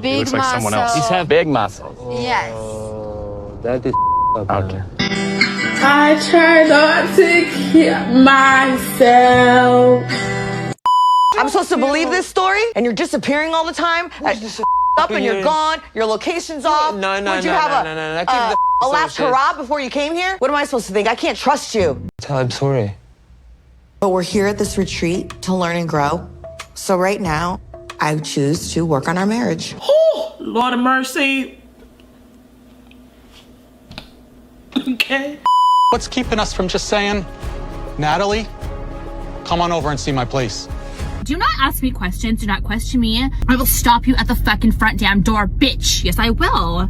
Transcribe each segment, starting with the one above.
He looks like someone else. He's have big muscles. Yes. That is Okay. I try not to kill myself. I'm supposed to believe this story, and you're disappearing all the time. Up and you're gone. Your location's off. No. Would you have a last hurrah before you came here? What am I supposed to think? I can't trust you. Tell I'm sorry. But we're here at this retreat to learn and grow. So right now, I choose to work on our marriage. Oh, Lord of mercy. Okay. What's keeping us from just saying, Natalie, come on over and see my place? Do not ask me questions. Do not question me. I will stop you at the fucking front damn door, bitch. Yes, I will.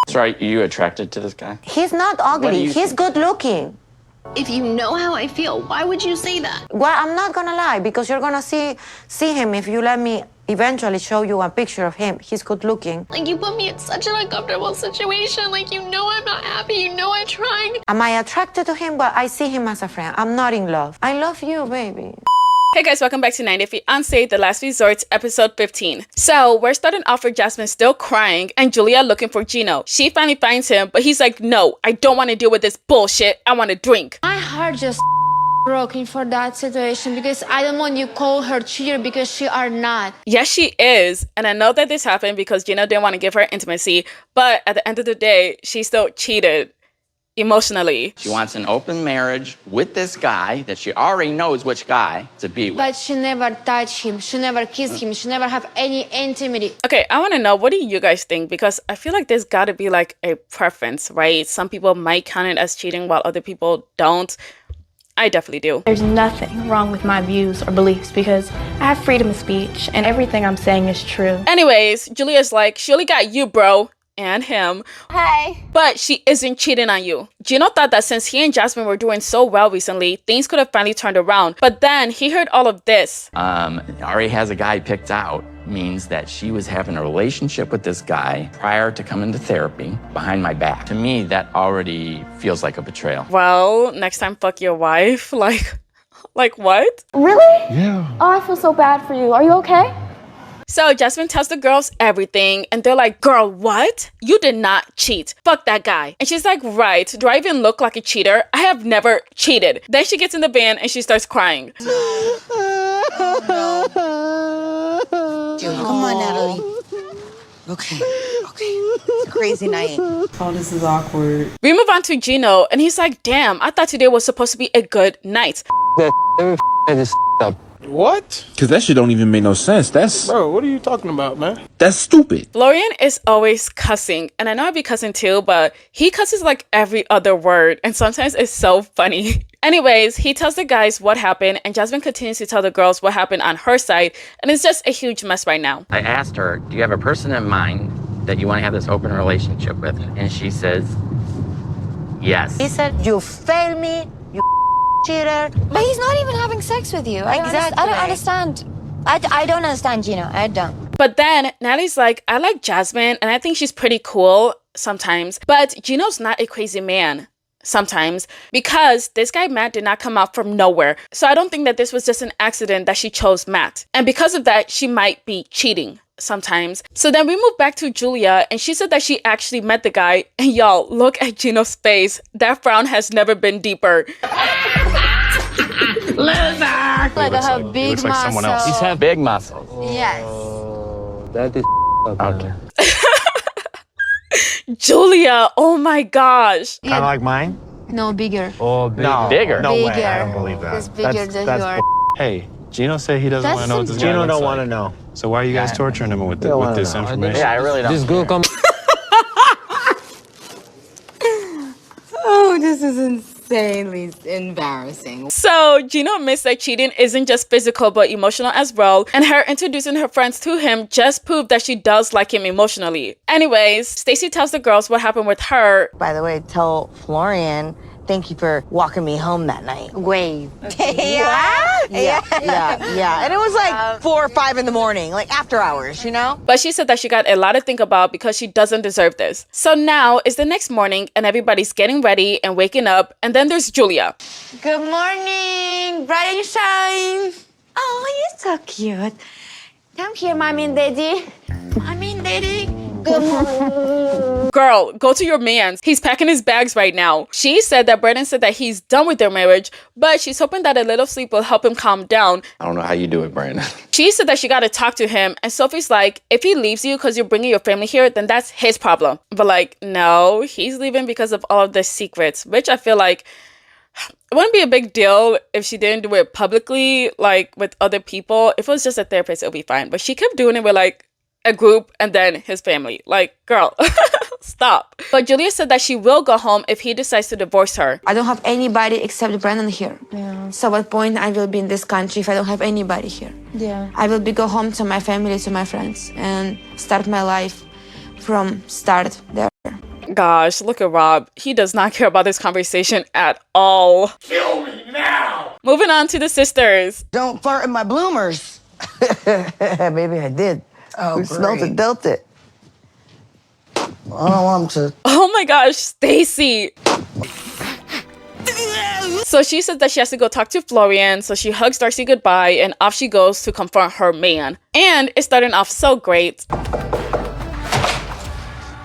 So are you attracted to this guy? He's not ugly. He's good looking. If you know how I feel, why would you say that? Well, I'm not gonna lie, because you're gonna see him if you let me eventually show you a picture of him. He's good looking. Like, you put me in such an uncomfortable situation. Like, you know I'm not happy. You know I'm trying. Am I attracted to him? Well, I see him as a friend. I'm not in love. I love you, baby. Hey guys, welcome back to 90 Fiance, The Last Resort, episode 15. So we're starting off with Jasmine still crying and Julia looking for Gino. She finally finds him, but he's like, no, I don't want to deal with this bullshit. I want to drink. My heart just broken for that situation because I don't want you to call her cheater because she are not. Yes, she is. And I know that this happened because Gino didn't want to give her intimacy, but at the end of the day, she still cheated. Emotionally. She wants an open marriage with this guy that she already knows which guy to be with. But she never touched him. She never kissed him. She never have any intimacy. Okay, I want to know, what do you guys think? Because I feel like there's got to be like a preference, right? Some people might count it as cheating while other people don't. I definitely do. There's nothing wrong with my views or beliefs because I have freedom of speech and everything I'm saying is true. Anyways, Julia's like, she only got you, bro. And him. Hi. But she isn't cheating on you. Gino thought that since he and Jasmine were doing so well recently, things could have finally turned around. But then he heard all of this. Already has a guy picked out, means that she was having a relationship with this guy prior to coming to therapy behind my back. To me, that already feels like a betrayal. Well, next time fuck your wife. Like what? Really? Yeah. Oh, I feel so bad for you. Are you okay? So Jasmine tells the girls everything and they're like, girl, what? You did not cheat. Fuck that guy. And she's like, right. Do I even look like a cheater? I have never cheated. Then she gets in the van and she starts crying. Oh, no. Come on, Natalie. Okay. It's a crazy night. Oh, this is awkward. We move on to Gino and he's like, damn, I thought today was supposed to be a good night. That is up. What? Cause that shit don't even make no sense. Bro, what are you talking about, man? That's stupid. Florian is always cussing, and I know I be cussing too, but he cusses like every other word, and sometimes it's so funny. Anyways, he tells the guys what happened, and Jasmine continues to tell the girls what happened on her side, and it's just a huge mess right now. I asked her, do you have a person in mind that you want to have this open relationship with? And she says, yes. He said, you failed me, you cheater. But he's not even having sex with you. Exactly. I don't understand. I don't understand, Gino. I don't. But then Natalie's like, I like Jasmine, and I think she's pretty cool sometimes, but Gino's not a crazy man. Sometimes, because this guy Matt did not come out from nowhere. So I don't think that this was just an accident that she chose Matt. And because of that, she might be cheating sometimes. So then we move back to Julia and she said that she actually met the guy. And y'all, look at Gino's face. That frown has never been deeper. Loser. Like I have big looks like someone else. He's have big muscles. Yes. That is Okay. Julia, oh my gosh. Kind of like mine? No, bigger. Oh, bigger. No. Bigger. No way. Bigger. I don't believe that. It's bigger than yours. Hey, Gino said he doesn't want to know what this guy Gino looks don't like. want to know. So why are you guys torturing him with this information? Yeah, I really don't. This girl come. Oh, this is insanely embarrassing. So Gino admits that cheating isn't just physical but emotional as well, and her introducing her friends to him just proved that she does like him emotionally. Anyways, Stacey tells the girls what happened with her. By the way, tell Florian, thank you for walking me home that night. Wait. Yeah. And it was like 4 or 5 in the morning, like after hours, you know? But she said that she got a lot to think about because she doesn't deserve this. So now it's the next morning and everybody's getting ready and waking up, and then there's Julia. Good morning, bright and shine. Oh, you're so cute. Come here, mommy and daddy. Mommy and daddy. Good morning. Girl, go to your man's. He's packing his bags right now. She said that Brandon said that he's done with their marriage, but she's hoping that a little sleep will help him calm down. I don't know how you do it, Brandon. She said that she got to talk to him, and Sophie's like, if he leaves you because you're bringing your family here, then that's his problem. But like, no, he's leaving because of all of the secrets, which I feel like it wouldn't be a big deal if she didn't do it publicly, like with other people. If it was just a therapist, it'll be fine. But she kept doing it with like a group and then his family. Like, girl, stop. But Julia said that she will go home if he decides to divorce her. I don't have anybody except Brandon here. Yeah. So what point I will be in this country if I don't have anybody here? Yeah. I will go home to my family, to my friends, and start my life from start there. Gosh, look at Rob. He does not care about this conversation at all. Kill me now! Moving on to the sisters. Don't flirt in my bloomers. Maybe I did. Oh, we smelt it, dealt it. I don't want him to. Oh my gosh, Stacey. So she says that she has to go talk to Florian, so she hugs Darcy goodbye and off she goes to confront her man. And it's starting off so great.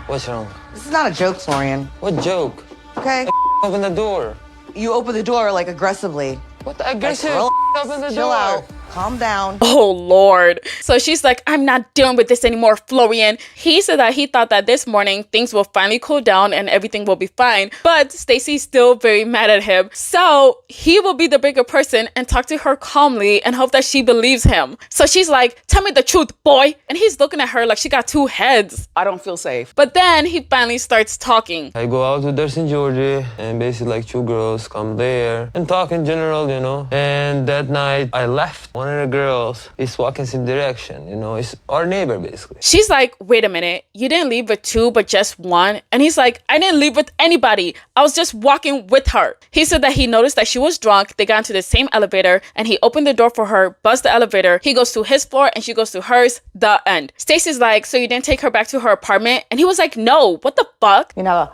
What's wrong? This is not a joke, Florian. What joke? Okay? Open the door. You open the door like aggressively. What aggressive? Like, Open the chill door. out. Calm down. Oh, Lord. So she's like, I'm not dealing with this anymore, Florian. He said that he thought that this morning things will finally cool down and everything will be fine. But Stacey's still very mad at him. So he will be the bigger person and talk to her calmly and hope that she believes him. So she's like, tell me the truth, boy. And he's looking at her like she got two heads. I don't feel safe. But then he finally starts talking. I go out with Darcy and Georgie, and basically like two girls come there and talk in general, you know. And that night I left. One of the girls is walking same direction, you know. It's our neighbor basically. She's like, wait a minute, you didn't leave with two but just one? And he's like, I didn't leave with anybody. I was just walking with her. He said that he noticed that she was drunk. They got into the same elevator and he opened the door for her, buzzed the elevator. He goes to his floor and she goes to hers. The end. Stacey's like, so you didn't take her back to her apartment? And he was like, no, what the fuck? You know,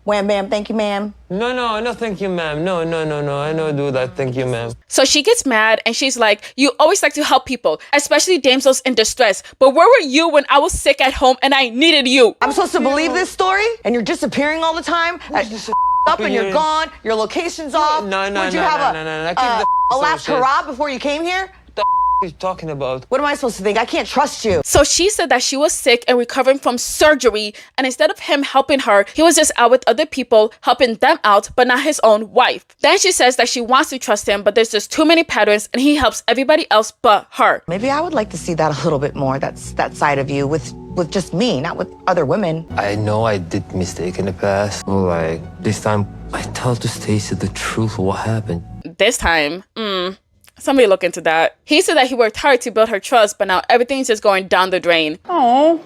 wham bam, thank you, ma'am. No, thank you, ma'am. No, I don't do that, thank you, ma'am. So she gets mad and she's like, you always like to help people, especially damsels in distress. But where were you when I was sick at home and I needed you? I'm supposed to believe this story? And you're disappearing all the time? Up and you're gone, your location's off. No. Would you have a last hurrah before you came here? What are you talking about? What am I supposed to think? I can't trust you. So she said that she was sick and recovering from surgery, and instead of him helping her, he was just out with other people, helping them out, but not his own wife. Then she says that she wants to trust him, but there's just too many patterns and he helps everybody else but her. Maybe I would like to see that a little bit more, that side of you with just me, not with other women. I know I did mistake in the past. Like, this time I tell to Stacey the truth of what happened. This time, somebody look into that. He said that he worked hard to build her trust, but now everything's just going down the drain. Oh.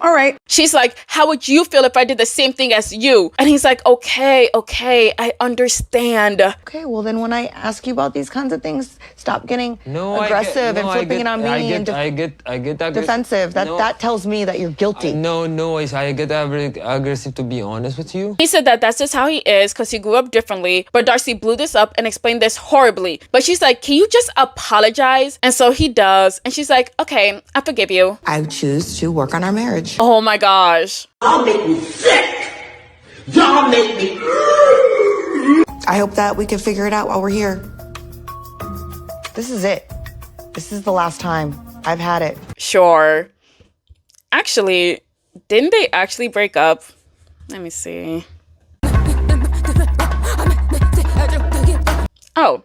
All right. She's like, how would you feel if I did the same thing as you? And he's like, okay, I understand. Okay, well then when I ask you about these kinds of things, stop getting aggressive and flipping it on me and I get defensive. That tells me that you're guilty. No, I get aggressive, to be honest with you. He said that that's just how he is because he grew up differently. But Darcy blew this up and explained this horribly. But she's like, can you just apologize? And so he does. And she's like, okay, I forgive you. I choose to work on our marriage. Oh my gosh. Y'all make me sick. Y'all make me. I hope that we can figure it out while we're here. This is it. This is the last time. I've had it. Sure. Actually, didn't they actually break up? Let me see. Oh.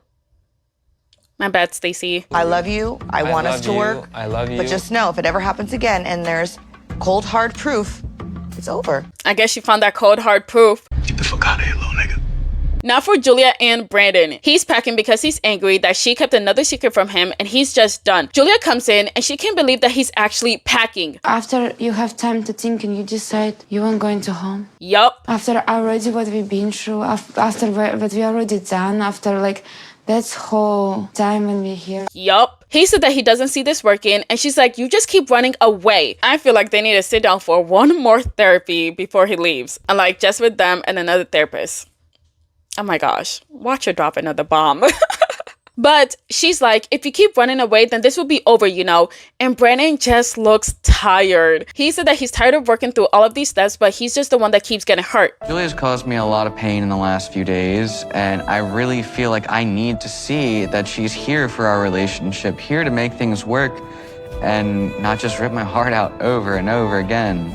My bad, Stacey. I love you. I want us to work. I love you. But just know, if it ever happens again and there's cold, hard proof, it's over. I guess she found that cold, hard proof. Get the fuck out of here, little nigga. Now for Julia and Brandon. He's packing because he's angry that she kept another secret from him and he's just done. Julia comes in and she can't believe that he's actually packing. After you have time to think and you decide you aren't going to home. Yup. After already what we've been through, after what we already done, after like that's whole time when we're here. Yup. He said that he doesn't see this working and she's like, you just keep running away. I feel like they need to sit down for one more therapy before he leaves. And like just with them and another therapist. Oh my gosh. Watch her drop another bomb. But she's like, if you keep running away, then this will be over, you know? And Brandon just looks tired. He said that he's tired of working through all of these steps, but he's just the one that keeps getting hurt. Julia's caused me a lot of pain in the last few days, and I really feel like I need to see that she's here for our relationship, here to make things work, and not just rip my heart out over and over again.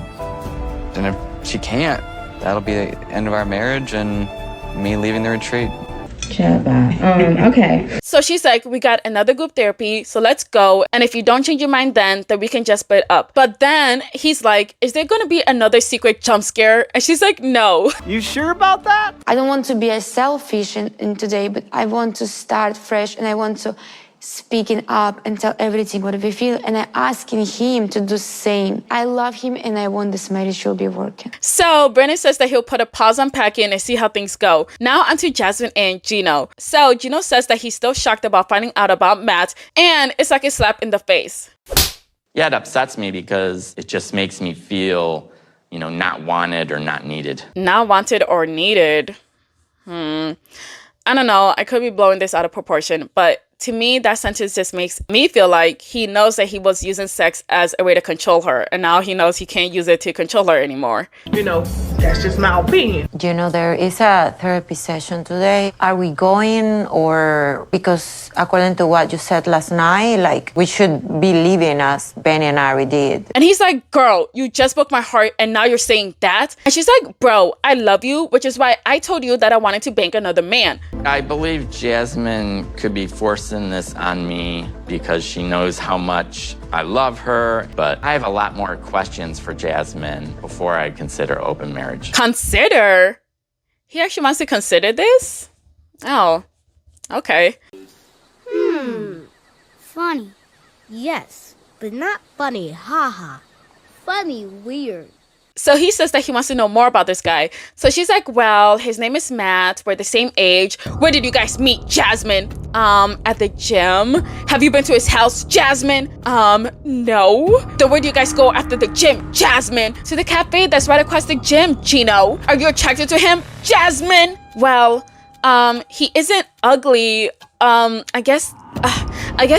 And if she can't, that'll be the end of our marriage and me leaving the retreat. Okay. So she's like, we got another group therapy, so let's go. And if you don't change your mind then we can just split up. But then he's like, is there gonna be another secret jump scare? And she's like, no. You sure about that? I don't want to be as selfish in today, but I want to start fresh and I want to speaking up and tell everything what we feel, and I'm asking him to do the same. I love him and I want this marriage will be working. So Brandon says that he'll put a pause on packing and see how things go. Now onto Jasmine and Gino. So Gino says that he's still shocked about finding out about Matt, and it's like a slap in the face. Yeah, it upsets me because it just makes me feel, you know, not wanted or not needed. Not wanted or needed. I don't know. I could be blowing this out of proportion, but to me, that sentence just makes me feel like he knows that he was using sex as a way to control her, and now he knows he can't use it to control her anymore. You know, that's just my opinion. You know, there is a therapy session today. Are we going, or because according to what you said last night, like we should be leaving as Benny and Ari did? And he's like, girl, you just broke my heart and now you're saying that? And she's like, bro, I love you, which is why I told you that I wanted to bank another man. I believe Jasmine could be forcing this on me because she knows how much I love her, but I have a lot more questions for Jasmine before I consider open marriage. Consider? He actually wants to consider this? Oh, okay. Funny. Yes, but not funny, haha. Funny, weird. So he says that he wants to know more about this guy. So she's like, well, his name is Matt. We're the same age. Where did you guys meet, Jasmine? At the gym. Have you been to his house, Jasmine? No. So where do you guys go after the gym, Jasmine? To the cafe that's right across the gym, Gino. Are you attracted to him, Jasmine? Well, he isn't ugly. I guess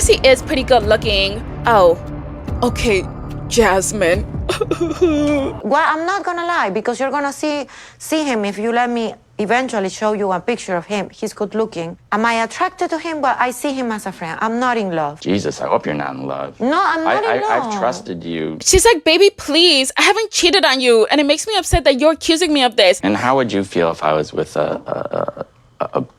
he is pretty good looking. Oh, okay, Jasmine. Well, I'm not gonna lie, because you're gonna see him if you let me eventually show you a picture of him. He's good looking. Am I attracted to him? Well, I see him as a friend. I'm not in love. Jesus, I hope you're not in love. No, I'm not in love. I've trusted you. She's like, baby, please. I haven't cheated on you, and it makes me upset that you're accusing me of this. And how would you feel if I was with a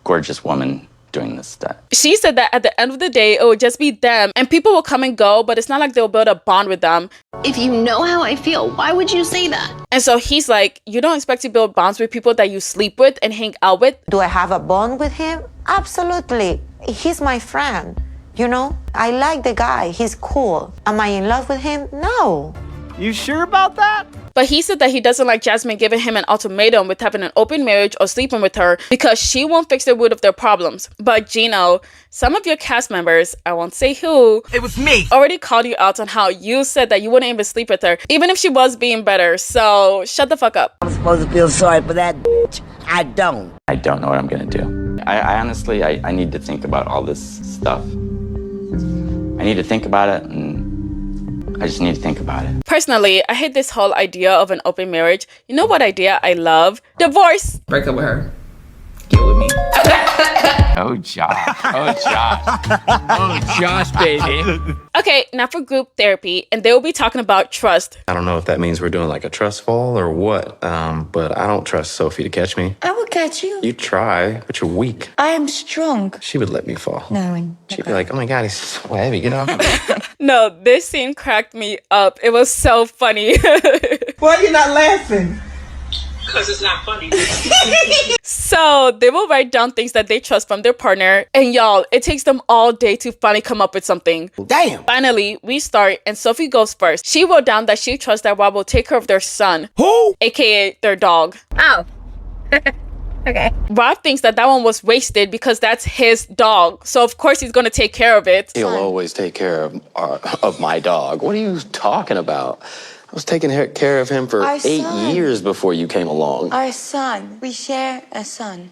gorgeous woman doing this stuff? She said that at the end of the day, it would just be them, and people will come and go, but it's not like they'll build a bond with them. If you know how I feel, why would you say that? And so he's like, you don't expect to build bonds with people that you sleep with and hang out with? Do I have a bond with him? Absolutely. He's my friend, you know? I like the guy. He's cool. Am I in love with him? No. You sure about that? But he said that he doesn't like Jasmine giving him an ultimatum with having an open marriage or sleeping with her because she won't fix the root of their problems. But Gino, some of your cast members, I won't say who, it was me, already called you out on how you said that you wouldn't even sleep with her, even if she was being better. So shut the fuck up. I'm supposed to feel sorry for that bitch. I don't. I don't know what I'm gonna do. I honestly, I need to think about all this stuff. I need to think about it, and I just need to think about it. Personally, I hate this whole idea of an open marriage. You know what idea I love? Divorce. Break up with her. Get with me. Oh, Josh. Oh, Josh. Oh, Josh, baby. Okay, now for group therapy, and they will be talking about trust. I don't know if that means we're doing like a trust fall or what, but I don't trust Sophie to catch me. I will catch you. You try, but you're weak. I am strong. She would let me fall. No. She'd be like, oh my God, he's so heavy, get off me. No, this scene cracked me up. It was so funny. Why are you not laughing? Because it's not funny. So they will write down things that they trust from their partner, and y'all, it takes them all day to finally come up with something. Damn. Finally, we start, and Sophie goes first. She wrote down that she trusts that Rob will take care of their son. Who? AKA their dog. Oh. Okay. Rob thinks that one was wasted because that's his dog. So of course he's going to take care of it. He'll always take care of my dog. What are you talking about? I was taking care of him for Our 8 son. years before you came along. Our son. We share a son.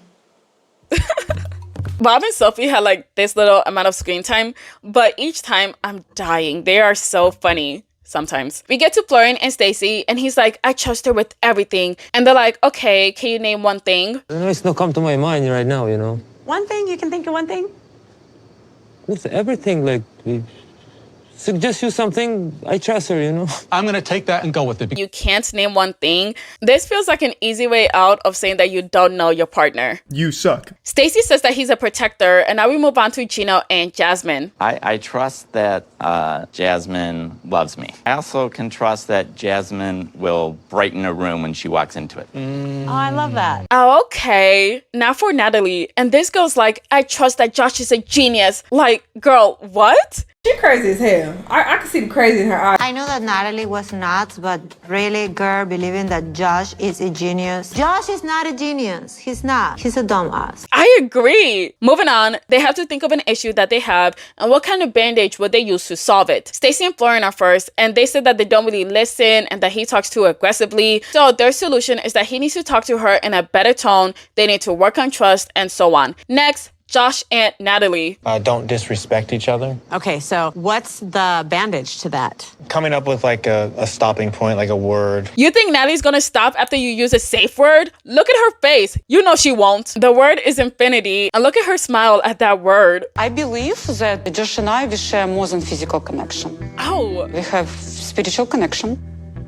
Bob and Sophie had like this little amount of screen time, but each time I'm dying. They are so funny. Sometimes. We get to Florian and Stacey, and he's like, I trust her with everything. And they're like, okay, can you name one thing? It's not come to my mind right now, you know. One thing? You can think of one thing? With everything, like, suggest you something, I trust her, you know. I'm gonna take that and go with it. You can't name one thing. This feels like an easy way out of saying that you don't know your partner. You suck. Stacey says that he's a protector, and now we move on to Gino and Jasmine. I trust that Jasmine loves me. I also can trust that Jasmine will brighten a room when she walks into it. Oh, I love that. Oh, okay. Now for Natalie. And this goes like, I trust that Josh is a genius. Like, girl, what? She crazy as hell. I can see the crazy in her eyes. I know that Natalie was nuts, but really, girl, believing that Josh is a genius. Josh is not a genius. He's not. He's a dumbass. I agree. Moving on, they have to think of an issue that they have and what kind of bandage would they use to solve it. Stacey and Florian are first, and they said that they don't really listen and that he talks too aggressively. So their solution is that he needs to talk to her in a better tone. They need to work on trust and so on. Next, Josh and Natalie. Don't disrespect each other. Okay, so what's the bandage to that? Coming up with like a stopping point, like a word. You think Natalie's gonna stop after you use a safe word? Look at her face. You know she won't. The word is infinity. And look at her smile at that word. I believe that Josh and I, we share more than physical connection. Oh. We have spiritual connection.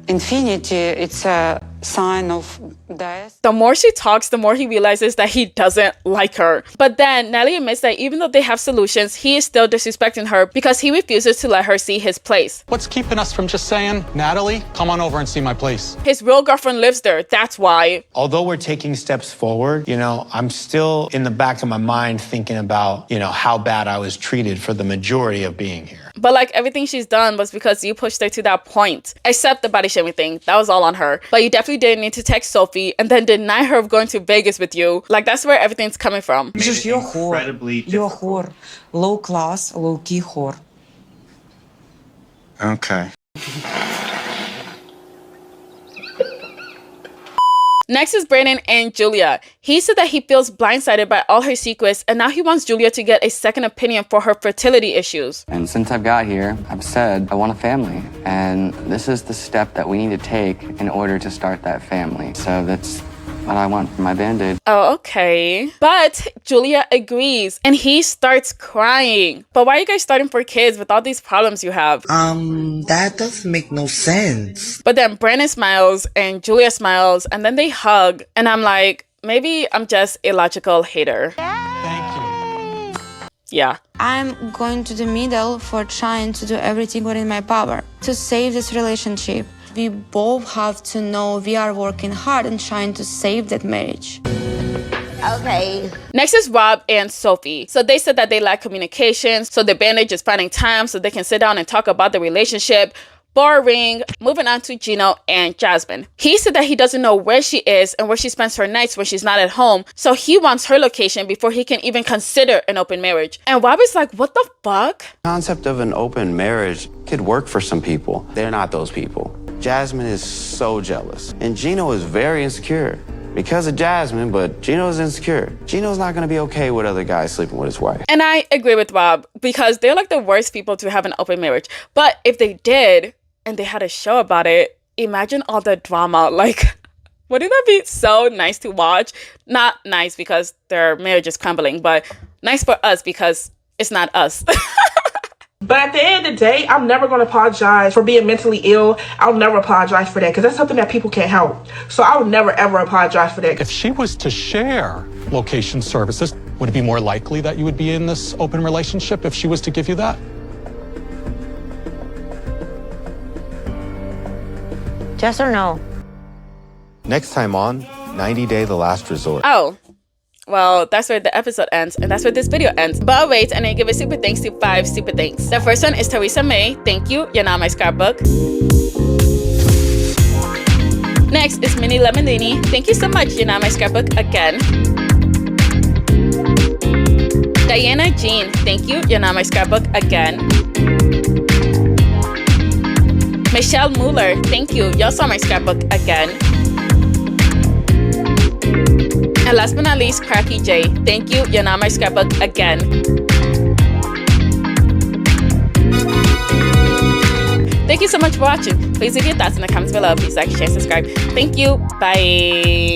Infinity, it's a sign of death. The more she talks, the more he realizes that he doesn't like her. But then Natalie admits that even though they have solutions, he is still disrespecting her because he refuses to let her see his place. What's keeping us from just saying, Natalie, come on over and see my place? His real girlfriend lives there, that's why. Although we're taking steps forward, you know, I'm still in the back of my mind thinking about, you know, how bad I was treated for the majority of being here. But like everything she's done was because you pushed her to that point. Except the body shaming thing. That was all on her. But you definitely didn't need to text Sophie and then deny her of going to Vegas with you. Like that's where everything's coming from. You're whore. You're whore. Low class, low key whore. Okay. Next is Brandon and Julia. He said that he feels blindsided by all her secrets and now he wants Julia to get a second opinion for her fertility issues. And since I've got here, I've said I want a family. And this is the step that we need to take in order to start that family. So that's what I want for my Band-Aid. Oh, okay. But Julia agrees and he starts crying. But why are you guys starting for kids with all these problems you have? That doesn't make no sense. But then Brandon smiles and Julia smiles and then they hug. And I'm like, maybe I'm just a logical hater. Thank you. Yeah. I'm going to the middle for trying to do everything within my power to save this relationship. We both have to know we are working hard and trying to save that marriage. Okay. Next is Rob and Sophie. So they said that they lack communication, so the bandage is finding time so they can sit down and talk about the relationship. Boring. Moving on to Gino and Jasmine. He said that he doesn't know where she is and where she spends her nights when she's not at home, so he wants her location before he can even consider an open marriage. And Rob is like, what the fuck? The concept of an open marriage could work for some people. They're not those people. Jasmine is so jealous, and Gino is very insecure. Because of Jasmine, but Gino's insecure. Gino's not gonna be okay with other guys sleeping with his wife. And I agree with Rob, because they're like the worst people to have an open marriage. But if they did, and they had a show about it, imagine all the drama. Like, wouldn't that be so nice to watch? Not nice because their marriage is crumbling, but nice for us because it's not us. But at the end of the day, I'm never going to apologize for being mentally ill. I'll never apologize for that because that's something that people can't help. So I would never, ever apologize for that. If she was to share location services, would it be more likely that you would be in this open relationship if she was to give you that? Yes or no? Next time on 90 Day The Last Resort. Oh. Well, that's where the episode ends, and that's where this video ends. But wait, and I give a super thanks to 5 super thanks. The first one is Teresa May. Thank you. You're not my scrapbook. Next is Minnie Lemonini. Thank you so much. You're not my scrapbook again. Diana Jean. Thank you. You're not my scrapbook again. Michelle Mueller. Thank you. Y'all saw my scrapbook again. And last but not least, Cracky J. Thank you. You're not my scrapbook again. Thank you so much for watching. Please leave your thoughts in the comments below. Please like, share, subscribe. Thank you. Bye.